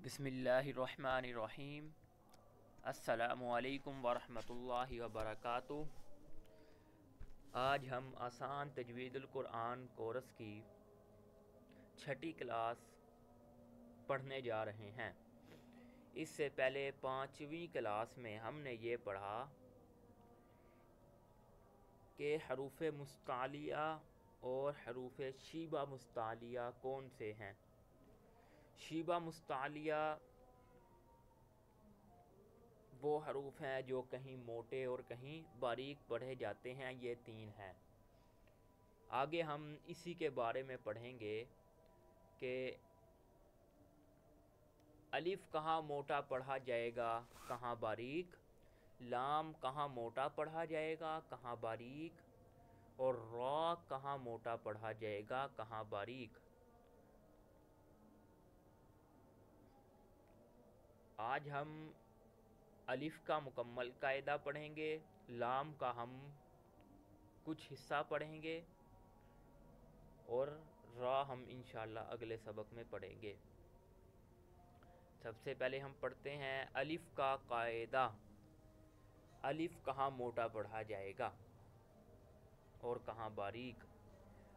बिस्मिल्लाहिर्रहमानिर्रहीम। अस्सलामुअलैकुम वरहमतुल्लाहि वबरकातुहू। आज हम आसान तजवीदुल कुरान कोर्स की छठी क्लास पढ़ने जा रहे हैं। इससे पहले पाँचवीं क्लास में हमने ये पढ़ा कि हरूफ मुस्तालिया और हरूफ शीबा मुस्तालिया कौन से हैं। शीबा मुस्तालिया वो हरूफ हैं जो कहीं मोटे और कहीं बारीक पढ़े जाते हैं, ये तीन हैं। आगे हम इसी के बारे में पढ़ेंगे कि अलिफ कहाँ मोटा पढ़ा जाएगा, कहाँ बारीक, लाम कहाँ मोटा पढ़ा जाएगा, कहाँ बारीक, और रा कहाँ मोटा पढ़ा जाएगा, कहाँ बारीक। आज हम अलिफ का मुकम्मल कायदा पढ़ेंगे, लाम का हम कुछ हिस्सा पढ़ेंगे और रा हम इंशाअल्लाह अगले सबक में पढ़ेंगे। सबसे पहले हम पढ़ते हैं अलिफ का कायदा। अलिफ कहाँ मोटा पढ़ा जाएगा और कहाँ बारीक।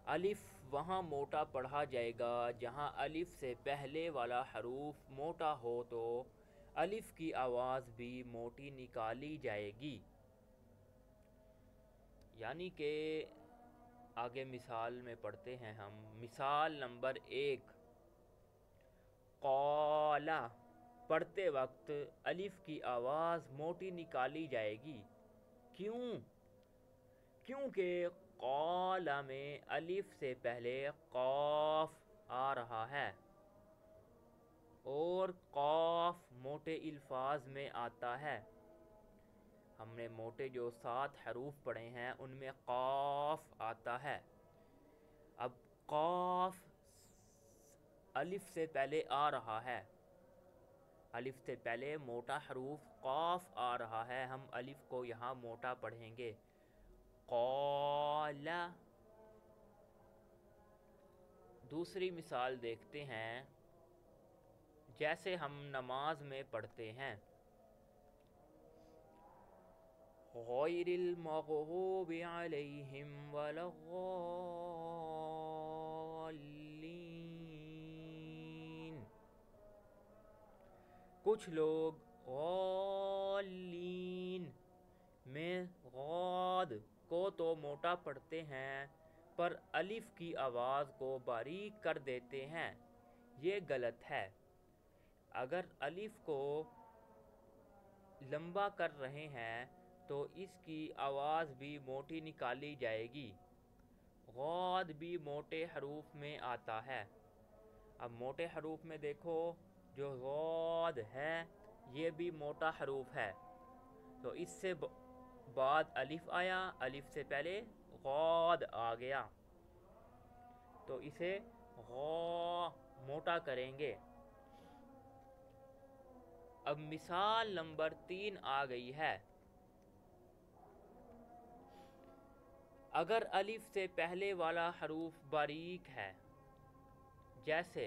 अलिफ वहाँ मोटा पढ़ा जाएगा जहाँ अलिफ से पहले वाला हरूफ मोटा हो तो अलिफ की आवाज़ भी मोटी निकाली जाएगी। यानी कि आगे मिसाल में पढ़ते हैं हम। मिसाल नंबर 1, क़ाला पढ़ते वक्त अलिफ की आवाज़ मोटी निकाली जाएगी। क्यों? क्योंकि क़ाला में अलिफ से पहले क़ाफ आ रहा है और क़ाफ मोटे अल्फाज में आता है। हमने मोटे जो 7 हरूफ पढ़े हैं उनमें क़ाफ आता है। अब क़ाफ अलिफ से पहले आ रहा है, अलिफ से पहले मोटा हरूफ क़ाफ आ रहा है, हम अलिफ को यहाँ मोटा पढ़ेंगे। क़ाला। दूसरी मिसाल देखते हैं, जैसे हम नमाज में पढ़ते हैं, गैरिल मग़ज़ूबि अलैहिम वलद्दाल्लीन। कुछ लोग ग़ाल्लीन में ग़ाद को तो मोटा पढ़ते हैं पर अलिफ की आवाज़ को बारीक कर देते हैं। ये गलत है। अगर अलिफ को लंबा कर रहे हैं तो इसकी आवाज़ भी मोटी निकाली जाएगी। ग़ाद भी मोटे हरूफ में आता है। अब मोटे हरूफ में देखो, जो ग़ाद है ये भी मोटा हरूफ है, तो इससे बाद अलिफ आया, अलिफ से पहले ग़ाद आ गया, तो इसे ग़ा मोटा करेंगे। अब मिसाल नंबर 3 आ गई है। अगर अलिफ से पहले वाला हरूफ बारीक है, जैसे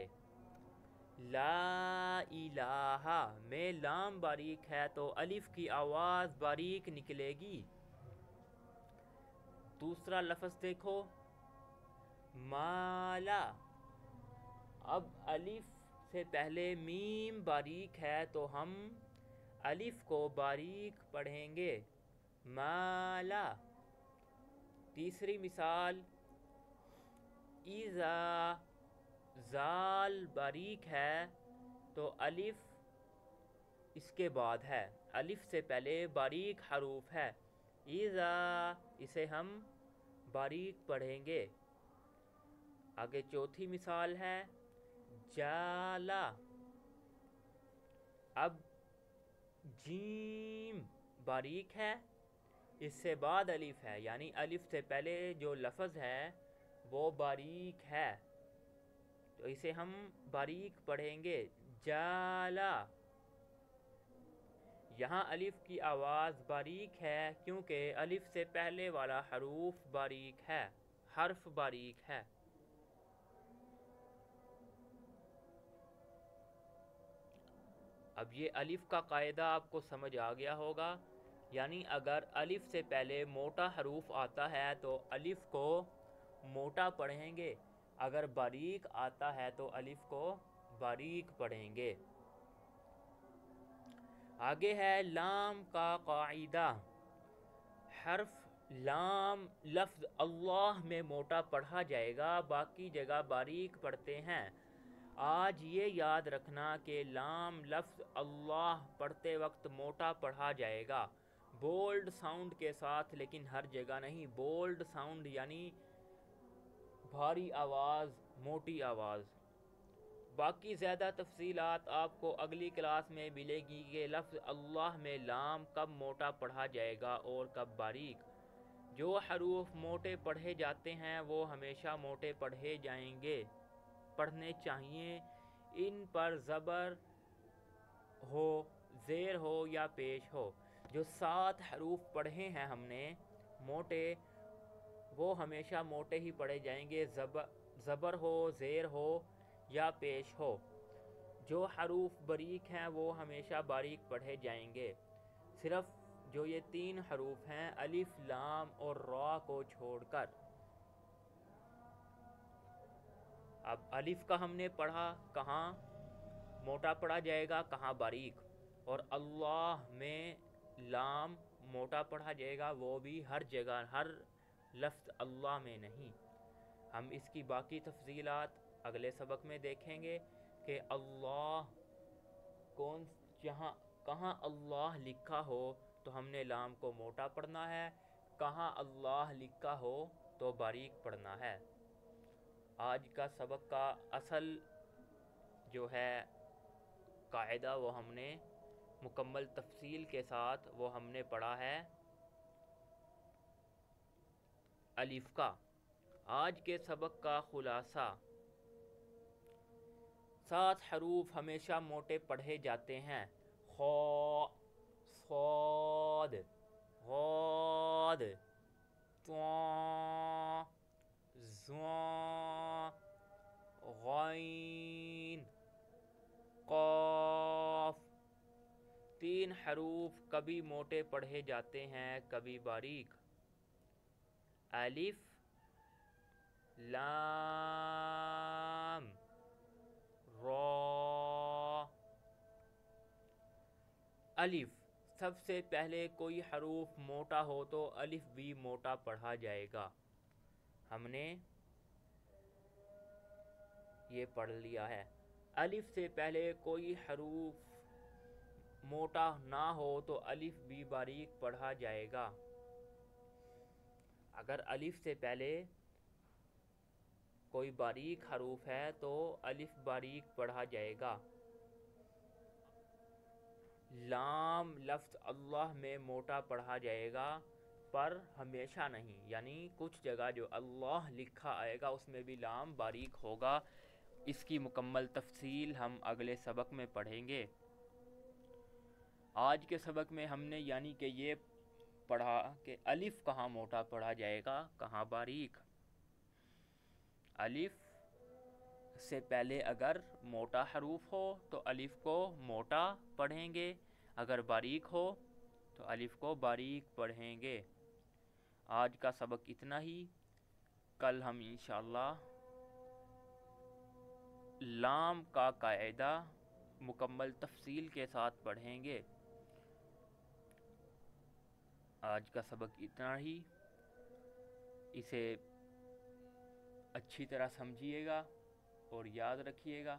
ला इलाहा में लाम बारीक है तो अलिफ की आवाज़ बारीक निकलेगी। दूसरा लफ्ज़ देखो, माला। अब अलिफ से पहले मीम बारीक है तो हम अलिफ को बारीक पढ़ेंगे, माला। तीसरी मिसाल, इज़ा ज़ाल बारीक है तो अलिफ इसके बाद है, अलिफ से पहले बारीक हरूफ है, इज़ा, इसे हम बारीक पढ़ेंगे। आगे चौथी मिसाल है जाला। अब जीम बारीक है, इससे बाद अलिफ है, यानी अलिफ से पहले जो लफ्ज़ है वो बारीक है, तो इसे हम बारीक पढ़ेंगे, जाला। यहाँ अलिफ की आवाज़ बारीक है क्योंकि अलिफ से पहले वाला हरूफ बारीक है, हर्फ बारीक है। اب یہ الف کا قاعدہ آپ کو سمجھ آ گیا ہوگا، یعنی اگر الف سے پہلے موٹا حروف آتا ہے تو الف کو موٹا پڑھیں گے، اگر باریک آتا ہے تو الف کو باریک پڑھیں گے۔ آگے ہے لام کا قاعدہ۔ حرف لام لفظ اللہ میں موٹا پڑھا جائے گا، باقی جگہ باریک پڑھتے ہیں۔ آج یہ یاد رکھنا کہ لام لفظ اللہ پڑھتے وقت موٹا پڑھا جائے گا، بولڈ ساؤنڈ کے ساتھ، لیکن ہر جگہ نہیں۔ بولڈ ساؤنڈ یعنی بھاری آواز، موٹی آواز۔ باقی زیادہ تفصیلات آپ کو اگلی کلاس میں ملے گی کہ لفظ اللہ میں لام کب موٹا پڑھا جائے گا اور کب باریک۔ جو حروف موٹے پڑھے جاتے ہیں وہ ہمیشہ موٹے پڑھے جائیں گے، پڑھنے چاہیے۔ ان پر زبر ہو، زیر ہو یا پیش ہو، جو 7 حروف پڑھے ہیں ہم نے موٹے، وہ ہمیشہ موٹے ہی پڑھے جائیں گے، زبر ہو، زیر ہو یا پیش ہو۔ جو حروف باریک ہیں وہ ہمیشہ باریک پڑھے جائیں گے، صرف جو یہ 3 حروف ہیں الف، لام اور را کو چھوڑ کر۔ اب الف کا ہم نے پڑھا کہاں موٹا پڑھا جائے گا، کہاں باریک، اور اللہ میں لام موٹا پڑھا جائے گا، وہ بھی ہر جگہ، ہر لفظ اللہ میں نہیں۔ ہم اس کی باقی تفصیلات اگلے سبق میں دیکھیں گے کہ اللہ کہاں اللہ لکھا ہو تو ہم نے لام کو موٹا پڑھنا ہے، کہاں اللہ لکھا ہو تو باریک پڑھنا ہے۔ آج کا سبق کا اصل جو ہے قاعدہ وہ ہم نے مکمل تفصیل کے ساتھ وہ ہم نے پڑھا ہے الف کا۔ آج کے سبق کا خلاصہ: 7 حروف ہمیشہ موٹے پڑھے جاتے ہیں: خا، صاد، غاد، طا، ظا، غین، قاف۔ 3 حروف کبھی موٹے پڑھے جاتے ہیں، کبھی باریک: الف، لام، را۔ الف سب سے پہلے کوئی حروف موٹا ہو تو الف بھی موٹا پڑھا جائے گا، ہم نے یہ پڑھ لیا ہے۔ الف سے پہلے کوئی حروف موٹا نہ ہو تو الف بھی باریک پڑھا جائے گا۔ اگر الف سے پہلے کوئی باریک حروف ہے تو الف باریک پڑھا جائے گا۔ لام لفظ اللہ میں موٹا پڑھا جائے گا، پر ہمیشہ نہیں، یعنی کچھ جگہ جو اللہ لکھا آئے گا اس میں بھی لام باریک ہوگا۔ اس کی مکمل تفصیل ہم اگلے سبق میں پڑھیں گے۔ آج کے سبق میں ہم نے یعنی کہ یہ پڑھا کہ الف کہاں موٹا پڑھا جائے گا، کہاں باریک۔ الف سے پہلے اگر موٹا حروف ہو تو الف کو موٹا پڑھیں گے، اگر باریک ہو تو الف کو باریک پڑھیں گے۔ آج کا سبق اتنا ہی، کل ہم انشاءاللہ لام کا قاعدہ مکمل تفصیل کے ساتھ پڑھیں گے۔ آج کا سبق اتنا ہی، اسے اچھی طرح سمجھیے گا اور یاد رکھیے گا۔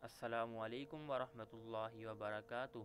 السلام علیکم ورحمۃ اللہ وبرکاتہ۔